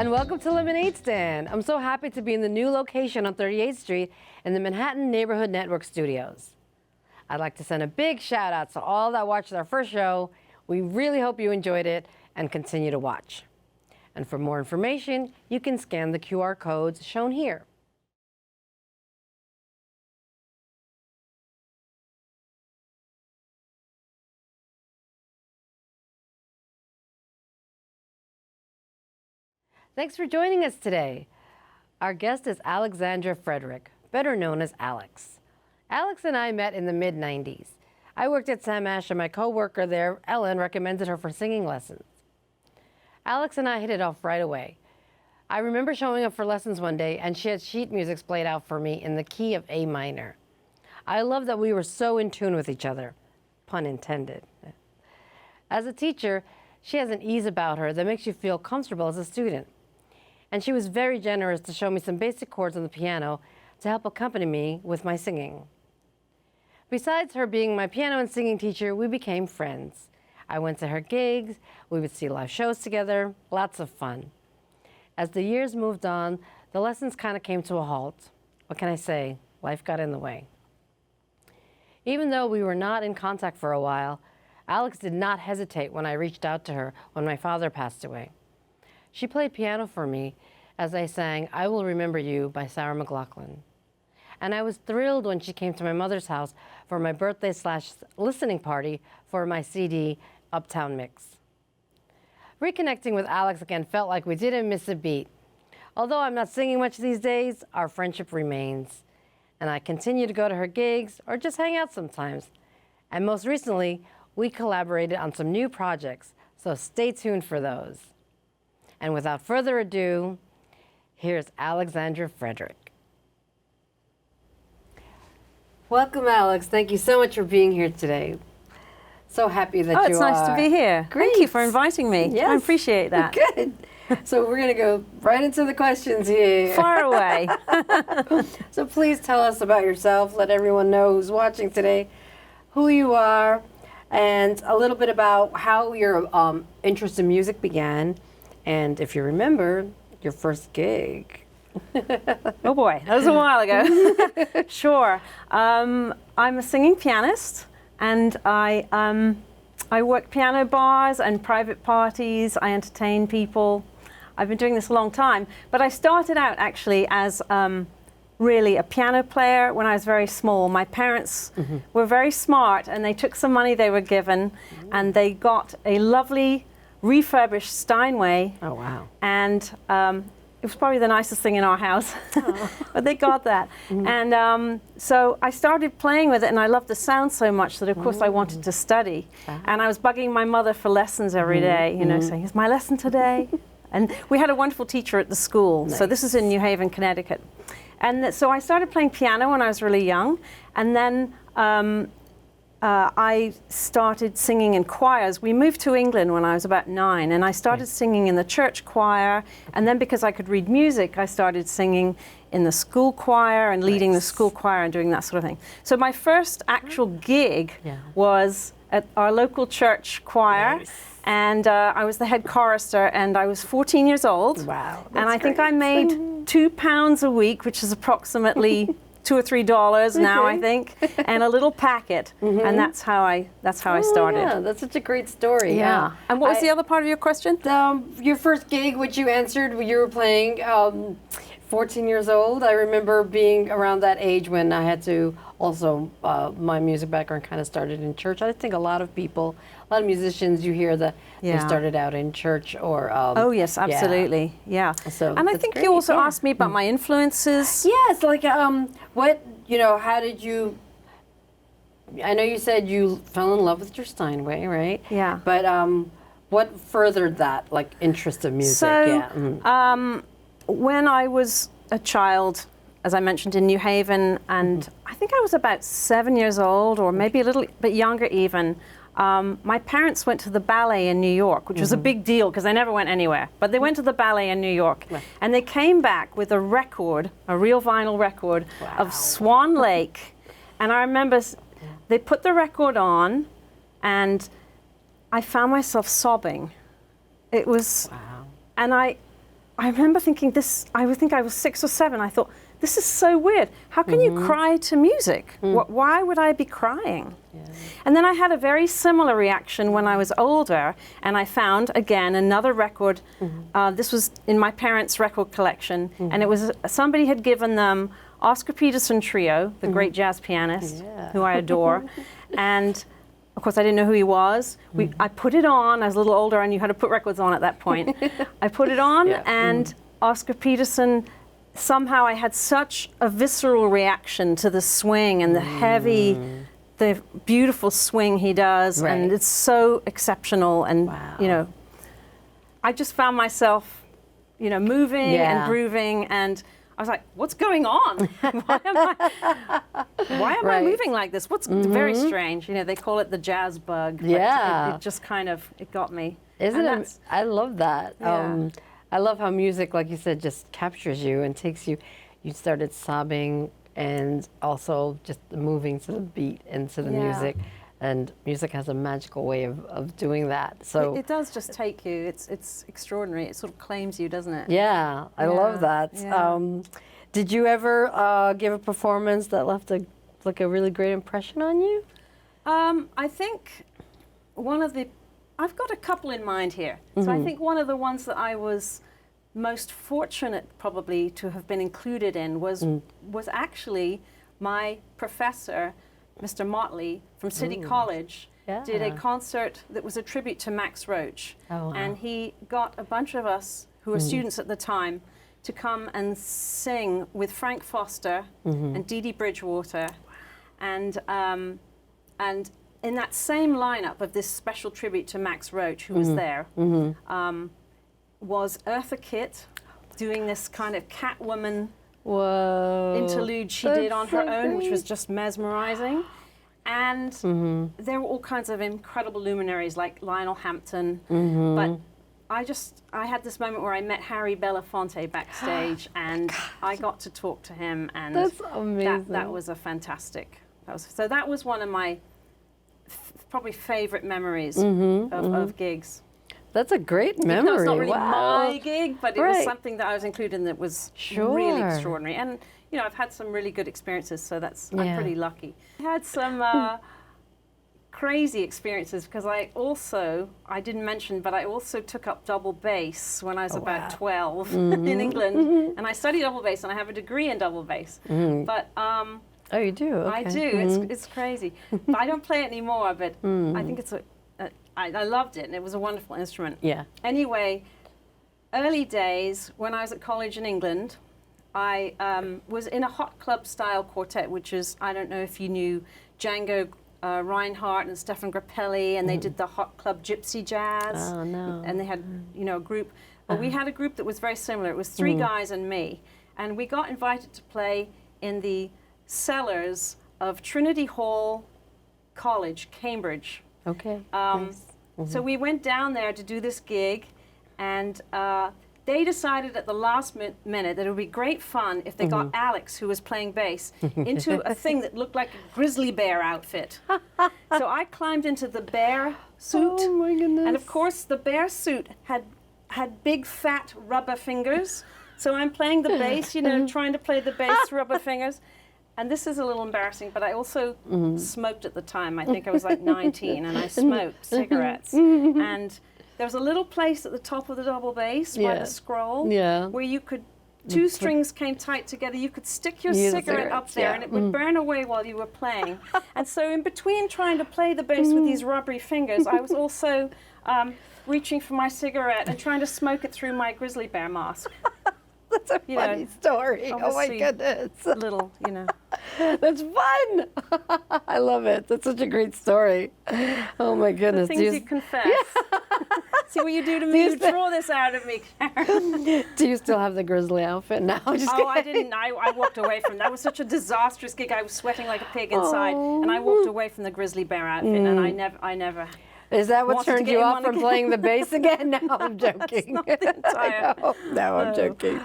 And welcome to Lemonade Stand. I'm so happy to be in the new location on 38th Street in the Manhattan Neighborhood Network Studios. I'd like to send a big shout out to all that watched our first show. We really hope you enjoyed it and continue to watch. And for more information, you can scan the QR codes shown here. Thanks for joining us today. Our guest is Alexandra Frederick, better known as Alex. Alex and I met in the mid-90s. I worked at Sam Ash and my co-worker there, Ellen, recommended her for singing lessons. Alex and I hit it off right away. I remember showing up for lessons one day and she had sheet music played out for me in the key of A minor. I love that we were so in tune with each other, pun intended. As a teacher, she has an ease about her that makes you feel comfortable as a student. And she was very generous to show me some basic chords on the piano to help accompany me with my singing. Besides her being my piano and singing teacher, we became friends. I went to her gigs, we would see live shows together, lots of fun. As the years moved on, the lessons kind of came to a halt. What can I say? Life got in the way. Even though we were not in contact for a while, Alex did not hesitate when I reached out to her when my father passed away. She played piano for me as I sang I Will Remember You by Sarah McLachlan. And I was thrilled when she came to my mother's house for my birthday/listening party for my CD, Uptown Mix. Reconnecting with Alex again felt like we didn't miss a beat. Although I'm not singing much these days, our friendship remains. And I continue to go to her gigs or just hang out sometimes. And most recently, we collaborated on some new projects, so stay tuned for those. And without further ado, here's Alexandra Frederick. Welcome, Alex. Thank you so much for being here today. So happy that you are. Oh, it's nice to be here. Great. Thank you for inviting me. Yes. I appreciate that. Good. So we're going to go right into the questions here. Far away. So please tell us about yourself. Let everyone know who's watching today who you are and a little bit about how your interest in music began. And if you remember, your first gig. Oh boy, that was a while ago. Sure. I'm a singing pianist, and I work piano bars and private parties. I entertain people. I've been doing this a long time, but I started out actually as really a piano player when I was very small. My parents were very smart, and they took some money they were given, and they got a lovely refurbished Steinway. Oh, wow. And it was probably the nicest thing in our house, but they got that. And so I started playing with it, and I loved the sound so much that, of course, I wanted to study. And I was bugging my mother for lessons every day, you know, saying, is my lesson today? And we had a wonderful teacher at the school. Nice. So this is in New Haven, Connecticut. And so I started playing piano when I was really young. And then I started singing in choirs. We moved to England when I was about 9, and I started singing in the church choir. And then because I could read music, I started singing in the school choir and leading the school choir and doing that sort of thing. So my first actual gig was at our local church choir. Nice. And I was the head chorister, and I was 14 years old. Wow. And I think I made £2 a week, which is approximately $2 or $3 now, I think, and a little packet, and that's how I started. Yeah, that's such a great story. Yeah. And what was the other part of your question? Your first gig, which you answered, you were playing 14 years old. I remember being around that age when I had to also, my music background kind of started in church. I think a lot of people, a lot of musicians, you hear that they started out in church or... oh, yes, absolutely. Yeah. So and I think you also asked me about my influences. Yes, like what, you know, how did you... I know you said you fell in love with your Steinway, right? Yeah. But what furthered that, like, interest of music? So, when I was a child, as I mentioned, in New Haven, and I think I was about 7 years old, or maybe a little bit younger even, my parents went to the ballet in New York, which was a big deal because they never went anywhere. But they went to the ballet in New York, and they came back with a record, a real vinyl record of Swan Lake. And I remember they put the record on, and I found myself sobbing. It was, and I remember thinking this, I would think I was 6 or 7. I thought, this is so weird. How can you cry to music? Why would I be crying? Yeah. And then I had a very similar reaction when I was older, and I found, again, another record. This was in my parents' record collection, and it was, somebody had given them Oscar Peterson Trio, the great jazz pianist, who I adore. And of course, I didn't know who he was. I put it on. I was a little older. I knew how to put records on at that point. I put it on, and Oscar Peterson, somehow I had such a visceral reaction to the swing and the heavy, the beautiful swing he does, and it's so exceptional. And you know, I just found myself, you know, moving and grooving, and I was like, what's going on? Why am I moving like this? What's very strange? You know, they call it the jazz bug. But it just kind of, it got me. Isn't it? I love that. Yeah. I love how music, like you said, just captures you and takes you. You started sobbing and also just moving to the beat and to the music. And music has a magical way of doing that. So it does just take you. It's extraordinary. It sort of claims you, doesn't it? Yeah, I love that. Yeah. Did you ever give a performance that left a really great impression on you? I think I've got a couple in mind here. So I think one of the ones that I was most fortunate probably to have been included in was actually my professor, Mr. Motley from City College, did a concert that was a tribute to Max Roach. Oh, wow. And he got a bunch of us who were students at the time to come and sing with Frank Foster and Dee Dee Bridgewater. And in that same lineup of this special tribute to Max Roach, who was there, was Eartha Kitt doing this kind of Catwoman interlude she did on her own, which was just mesmerizing. And there were all kinds of incredible luminaries like Lionel Hampton. But I had this moment where I met Harry Belafonte backstage, and I got to talk to him, and that's amazing. That was a fantastic. So that was one of my probably favorite memories of gigs. That's a great memory. No, it's not really my gig, but it was something that I was included in that was really extraordinary. And you know, I've had some really good experiences, so I'm pretty lucky. I had some crazy experiences because I didn't mention, but I also took up double bass when I was about 12 in England, and I studied double bass, and I have a degree in double bass. But oh, you do? Okay. I do. It's crazy. But I don't play it anymore. But I think I loved it, and it was a wonderful instrument. Yeah. Anyway, early days when I was at college in England, I was in a hot club style quartet, which is, I don't know if you knew Django Reinhardt and Stefan Grappelli, and they did the hot club gypsy jazz. Oh, no. And they had, you know, a group. Well, we had a group that was very similar. It was 3 guys and me, and we got invited to play in the cellars of Trinity Hall College, Cambridge. Okay. So we went down there to do this gig, and they decided at the last minute that it would be great fun if they got Alex, who was playing bass, into a thing that looked like a grizzly bear outfit. So I climbed into the bear suit. Oh my goodness. And of course the bear suit had big fat rubber fingers. So I'm playing the bass, you know, trying to play the bass rubber fingers. And this is a little embarrassing, but I also smoked at the time. I think I was like 19, and I smoked cigarettes. And there was a little place at the top of the double bass by the scroll where you could, 2 strings came tight together, you could stick your cigarette up there and it would burn away while you were playing. And so in between trying to play the bass with these rubbery fingers, I was also reaching for my cigarette and trying to smoke it through my grizzly bear mask. That's a funny story. Oh my goodness. Little, you know. That's fun. I love it. That's such a great story. Oh my goodness. The things you confess. See what you do to me. You draw this out of me, Karen. Do you still have the grizzly outfit now? I didn't. I walked away from that. It was such a disastrous gig. I was sweating like a pig inside, and I walked away from the grizzly bear outfit, and I never. Is that what turned you off from playing the bass again? No, I'm joking. That's not the entire. No, I'm joking.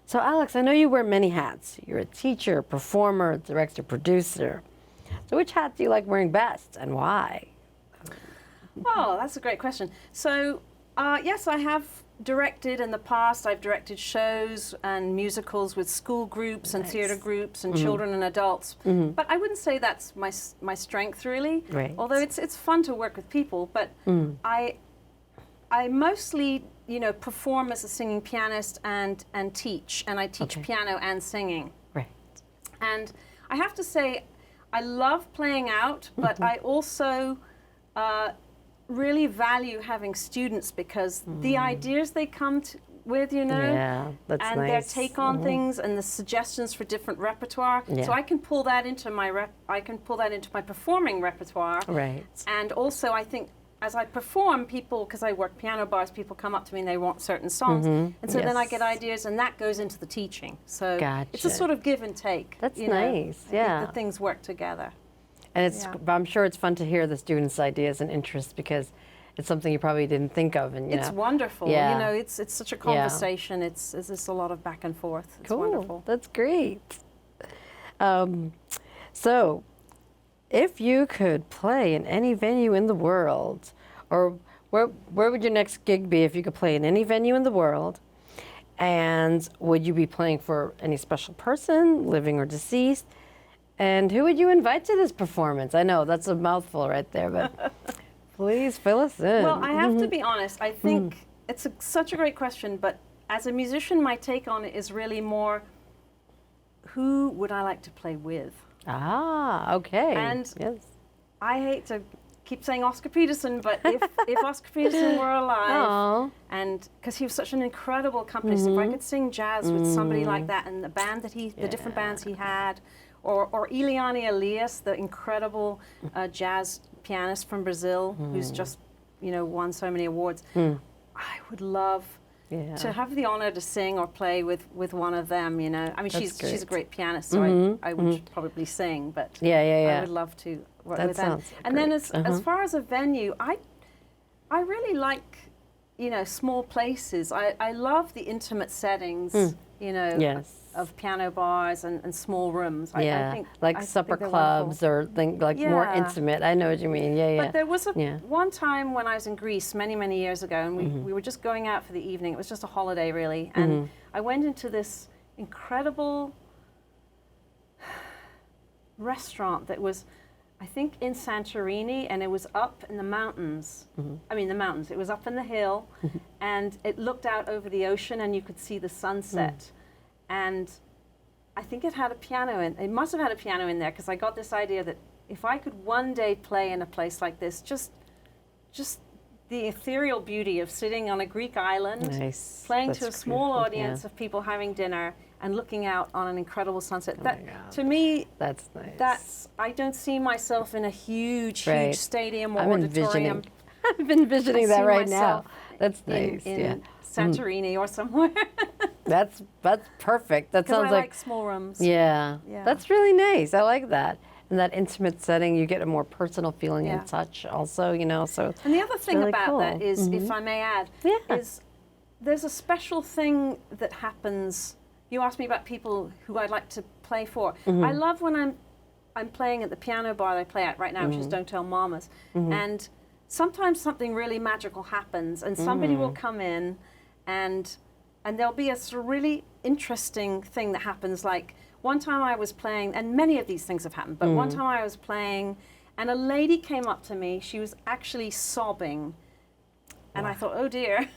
So, Alex, I know you wear many hats. You're a teacher, performer, director, producer. So which hat do you like wearing best, and why? Oh, that's a great question. So, yes, I have directed in the past. I've directed shows and musicals with school groups and theater groups and children and adults. But I wouldn't say that's my strength really. Right. Although it's fun to work with people, but I mostly, you know, perform as a singing pianist and teach, and I teach piano and singing. Right. And I have to say, I love playing out, but I also really value having students because the ideas they come with, you know, Yeah, that's and nice. their take on things and the suggestions for different repertoire. Yeah. So I can pull that into my performing repertoire. Right. And also, I think as I perform, people, because I work piano bars, people come up to me and they want certain songs, and so then I Yes. get ideas, and that goes into the teaching. So it's a Gotcha. sort of give and take. That's you know. nice, I yeah. think the things work together. And it's, Yeah. I'm sure it's fun to hear the students' ideas and interests because it's something you probably didn't think of. And, you It's know. wonderful. Yeah. You know, it's such a conversation. It's just a lot of back and forth. It's Cool. wonderful. That's great. So, if you could play in any venue in the world, or where would your next gig be if you could play in any venue in the world? And would you be playing for any special person, living or deceased? And who would you invite to this performance? I know that's a mouthful right there, but please fill us in. Well, I have to be honest. I think it's such a great question, but as a musician, my take on it is really more, who would I like to play with? Ah, okay. And yes. I hate to keep saying Oscar Peterson, but if Oscar Peterson were alive, Aw. and because he was such an incredible accompanist, if I could sing jazz with somebody like that, and the band that the different bands he had, or Eliane Elias, the incredible jazz pianist from Brazil, who's just, you know, won so many awards. I would love to have the honor to sing or play with one of them. You know, I mean, she's a great pianist, so I would probably sing, but I would love to work That with them. sounds And then great. as far as a venue, I really like, you know, small places. I love the intimate settings, you know, Yes. of piano bars and small rooms. I think like I supper think they're clubs wonderful. or like more Yeah. intimate. I know what you mean. Yeah, yeah. But there was Yeah. one time when I was in Greece many years ago, and we were just going out for the evening. It was just a holiday, really. And I went into this incredible restaurant that was, I think, in Santorini, and it was up in the mountains. I mean, the mountains. It was up in the hill, and it looked out over the ocean, and you could see the sunset. And I think it had a piano in. It must have had a piano in there, because I got this idea that if I could one day play in a place like this, just the ethereal beauty of sitting on a Greek island, Nice. playing That's to a small beautiful, audience of people having dinner and looking out on an incredible sunset. Oh That, my God. to me, That's nice. that's, I don't see myself in a huge Right. stadium or I'm auditorium. I'm envisioning I that see right now. myself That's nice. in yeah. Santorini or somewhere. That's perfect. That Because sounds I like small rooms. yeah. Yeah. That's really nice. I like that. In that intimate setting, you get a more personal feeling Yeah. and touch also, you know, so And the other thing really about cool. that is, if I may add, Yeah. is there's a special thing that happens. You asked me about people who I'd like to play for. I love when I'm playing at the piano bar that I play at right now, which is Don't Tell Mamas. And sometimes something really magical happens, and somebody will come in, and there'll be a sort of really interesting thing that happens. Like one time I was playing, and many of these things have happened, but one time I was playing, and a lady came up to me. She was actually sobbing, and I thought, oh dear.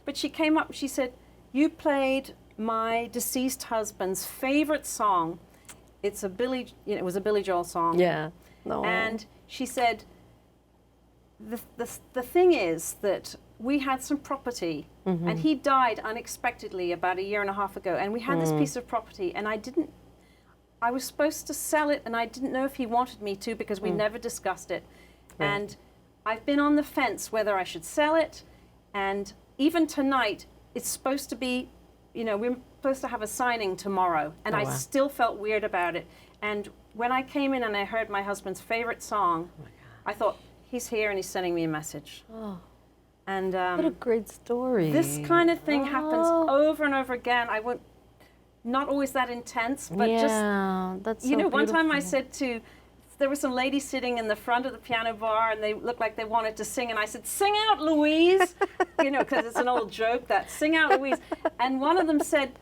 But she came up, she said, "You played my deceased husband's favorite song. It was a Billy Joel song." yeah. No. And she said, the thing is that we had some property, and he died unexpectedly about 1.5 years ago, and we had this piece of property, and I was supposed to sell it, and I didn't know if he wanted me to, because we never discussed it. Right. And I've been on the fence whether I should sell it, and even tonight, it's supposed to be, you know, we're supposed to have a signing tomorrow, and Oh, I wow. still felt weird about it. And when I came in and I heard my husband's favorite song, I thought, he's here and he's sending me a message. Oh, And what a great story. this kind of thing happens Oh. over and over again. I won't, not always that intense, but just, yeah, that's you so know, one time I beautiful. said to there were some ladies sitting in the front of the piano bar, and they looked like they wanted to sing, and I said, "Sing out, Louise," you know, because it's an old joke that "Sing out, Louise," and one of them said,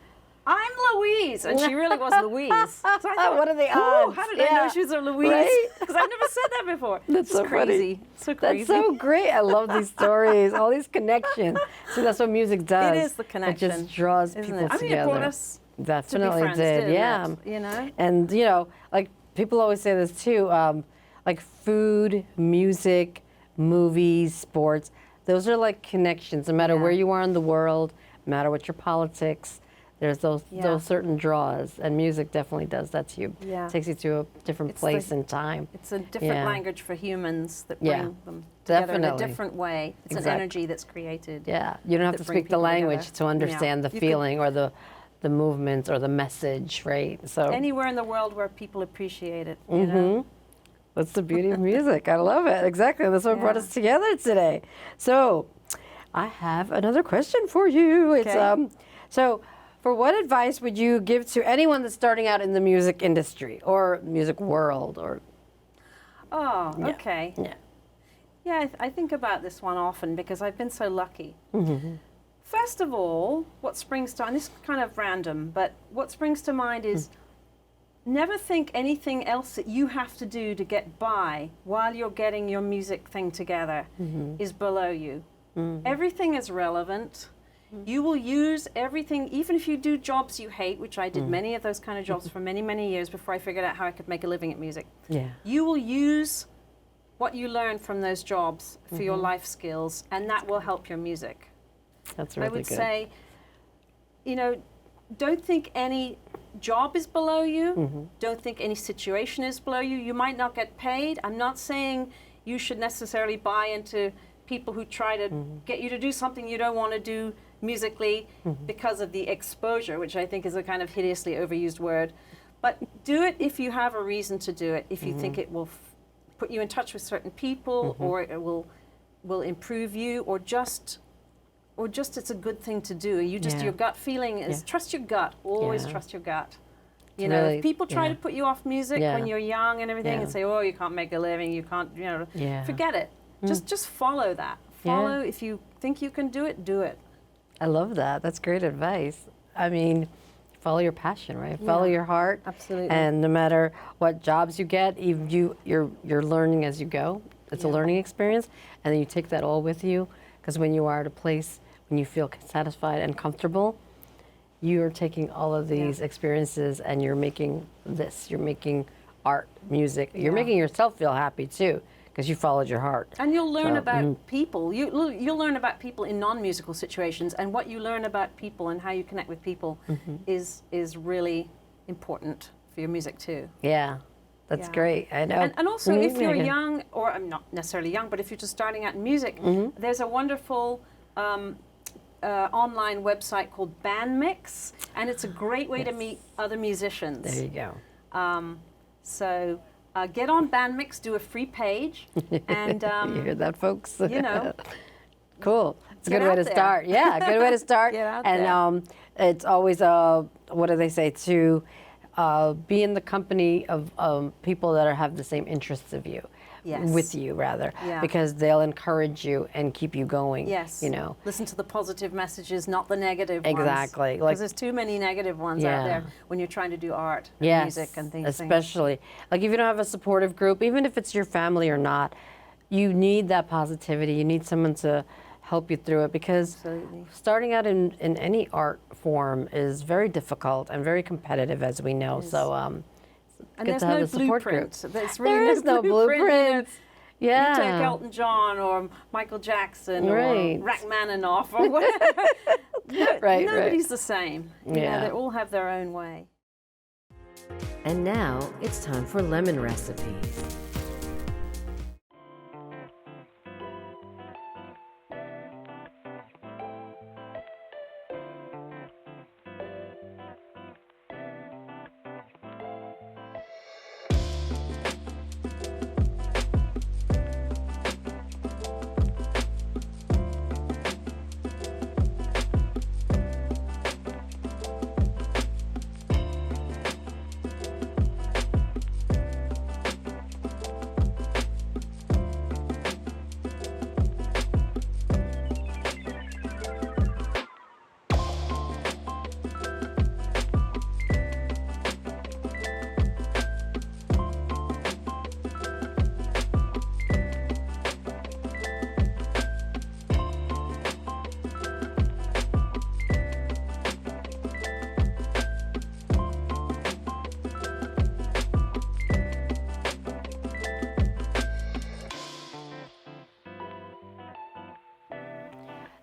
"I'm Louise," and she really was Louise. So I thought, what are the odds? How did I know she was a Louise? Because I've never said that before. That's so crazy. funny. So crazy. That's so great. I love these stories, all these connections. See, that's what music does. It is the connection. It just draws isn't people it? I mean, together. it brought us Definitely to be friends, did. didn't Yeah. it? You know. And you know, like people always say this too, like food, music, movies, sports. Those are like connections. No matter Yeah. where you are in the world, no matter what your politics, there's those certain draws, and music definitely does that to you. Yeah. Takes you to a different place and time. It's a different Yeah. language for humans that Yeah. bring them together in a Definitely. different way. It's an Exactly. energy that's created. Yeah, you don't have that to bring speak the people language together. to understand Yeah. the You could- feeling or the movement or the message, right? So Anywhere in the world where people appreciate it, you know. that's the beauty of music. I love it. Exactly. That's what brought Yeah. us together today. So I have another question for you. It's Okay. so for what advice would you give to anyone that's starting out in the music industry or music world or Oh, okay. yeah. Yeah, I think about this one often because I've been so lucky. First of all, what springs to mind, this is kind of random, but what springs to mind is never think anything else that you have to do to get by while you're getting your music thing together is below you. Everything is relevant. You will use everything, even if you do jobs you hate, which I did many of those kind of jobs for many, many years before I figured out how I could make a living at music. Yeah. You will use what you learn from those jobs for your life skills, and that will help your music. That's really I would good. say, you know, don't think any job is below you. Don't think any situation is below you. You might not get paid. I'm not saying you should necessarily buy into people who try to get you to do something you don't want to do musically because of the exposure, which I think is a kind of hideously overused word. But do it if you have a reason to do it, if you think it will put you in touch with certain people or it will improve you, or just it's a good thing to do. You just, Yeah. your gut feeling is trust your gut. Always Yeah. trust your gut. You It's know, really- if people try yeah. to put you off music Yeah. when you're young and everything Yeah. and say, oh, you can't make a living, you can't, you know, Yeah. forget it. Just follow that. Follow, if you think you can do it, do it. I love that. That's great advice. I mean, follow your passion, right? Follow Yeah. your heart. Absolutely. And no matter what jobs you get, even you're learning as you go. It's a learning experience, and then you take that all with you. Because when you are at a place when you feel satisfied and comfortable, you're taking all of these experiences and you're making this. You're making art, music. You're making yourself feel happy too, because you followed your heart. And you'll learn So, about people. You'll learn about people in non-musical situations, and what you learn about people and how you connect with people is really important for your music too. Yeah, that's Yeah. great. I know. And also, if you're Megan. young, or I'm not necessarily young, but if you're just starting out in music, there's a wonderful online website called Bandmix, and it's a great way to meet other musicians. There you go. So get on Bandmix, do a free page, and You hear that, folks? you know, Cool. It's a Get good way out to there. start. Yeah, good way to start. Get out and it's always what do they say, to be in the company of people that have the same interests of you. Yes. With you, rather, Yeah. because they'll encourage you and keep you going. yes, You know. listen to the positive messages, not the negative ones. Exactly. Because Like- there's too many negative ones Yeah. out there when you're trying to do art and Yes, music and things. especially like if you don't have a supportive group, even if it's your family or not, you need that positivity. You need someone to help you through it, because Absolutely. starting out in any art form is very difficult and very competitive, as we know. So And good there's to have no a support group. blueprint. There's really There is no blueprint. You know, blueprint. Yeah. You take Elton John or Michael Jackson Right. or Rachmaninoff or whatever. Right, Nobody's the same. You know, Yeah. they all have their own way. And now it's time for lemon recipes.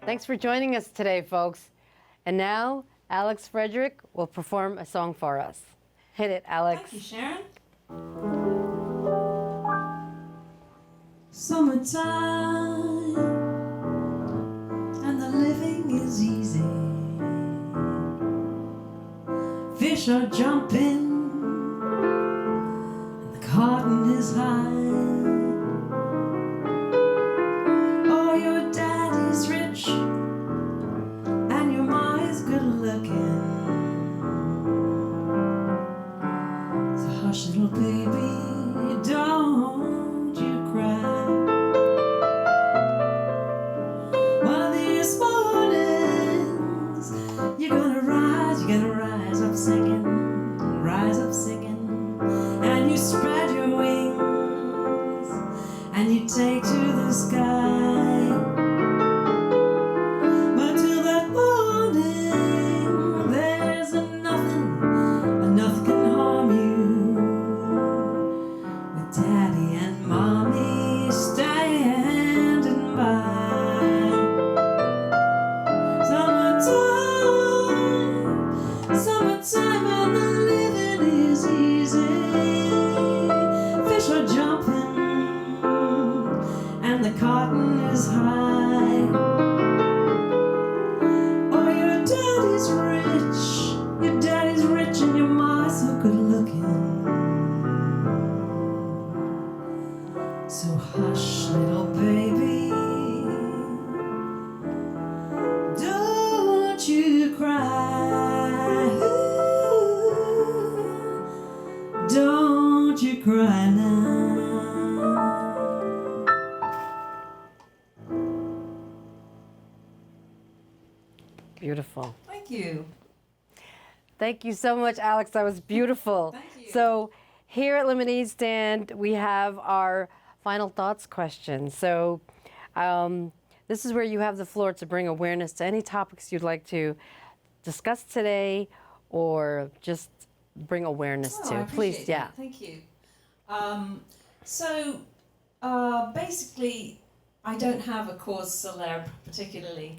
Thanks for joining us today, folks. And now, Alex Frederick will perform a song for us. Hit it, Alex. Thank you, Sharon. Summertime, and the living is easy. Fish are jumping, and the cotton is high. Oh, your daddy's rich, and your ma is good looking. So hush, little baby, don't you cry. One of these mornings, you're gonna rise up singing, and you spread your wings, and you take to the sky. But till that morning, there's nothing can harm you, with Daddy and Mommy standing by. Summertime, and the living is easy. Fish are jumping, and the cotton is high. Oh, your daddy's rich, and your ma's so good looking. So hush, little baby, don't you cry. Don't you cry now. Beautiful. Thank you. Thank you so much, Alex. That was beautiful. Thank you. So here at Lemonade Stand, we have our final thoughts question. So this is where you have the floor to bring awareness to any topics you'd like to discuss today or just bring awareness Oh, to. I appreciate Please, yeah. that. Thank you. Basically, I don't have a cause célèbre particularly,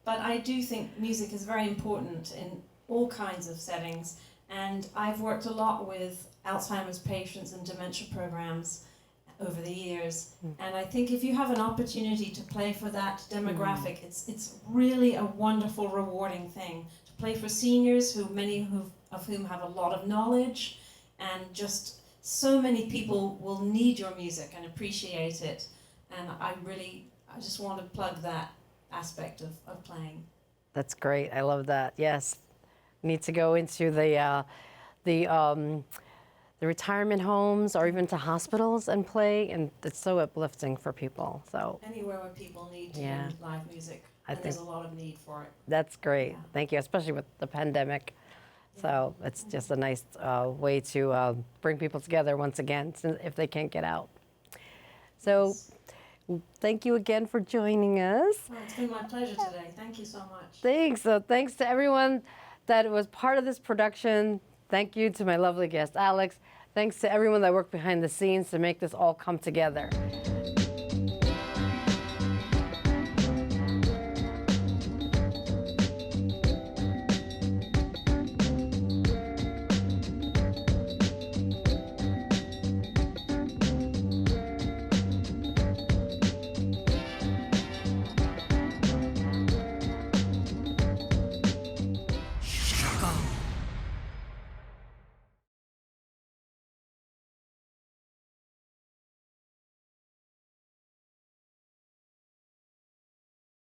but I do think music is very important in all kinds of settings. And I've worked a lot with Alzheimer's patients and dementia programs over the years. And I think if you have an opportunity to play for that demographic, it's really a wonderful, rewarding thing. To play for seniors, many of whom have a lot of knowledge, and just so many people will need your music and appreciate it. And I just want to plug that aspect of playing. That's great. I love that. Yes. Need to go into the retirement homes or even to hospitals and play, and it's so uplifting for people. So Anywhere where people need live music, I and there's a think lot of need for it. that's great. Yeah. Thank you, especially with the pandemic. So it's just a nice way to bring people together once again if they can't get out. So thank you again for joining us. Well, it's been my pleasure today. Thank you so much. Thanks. So thanks to everyone that was part of this production. Thank you to my lovely guest, Alex. Thanks to everyone that worked behind the scenes to make this all come together.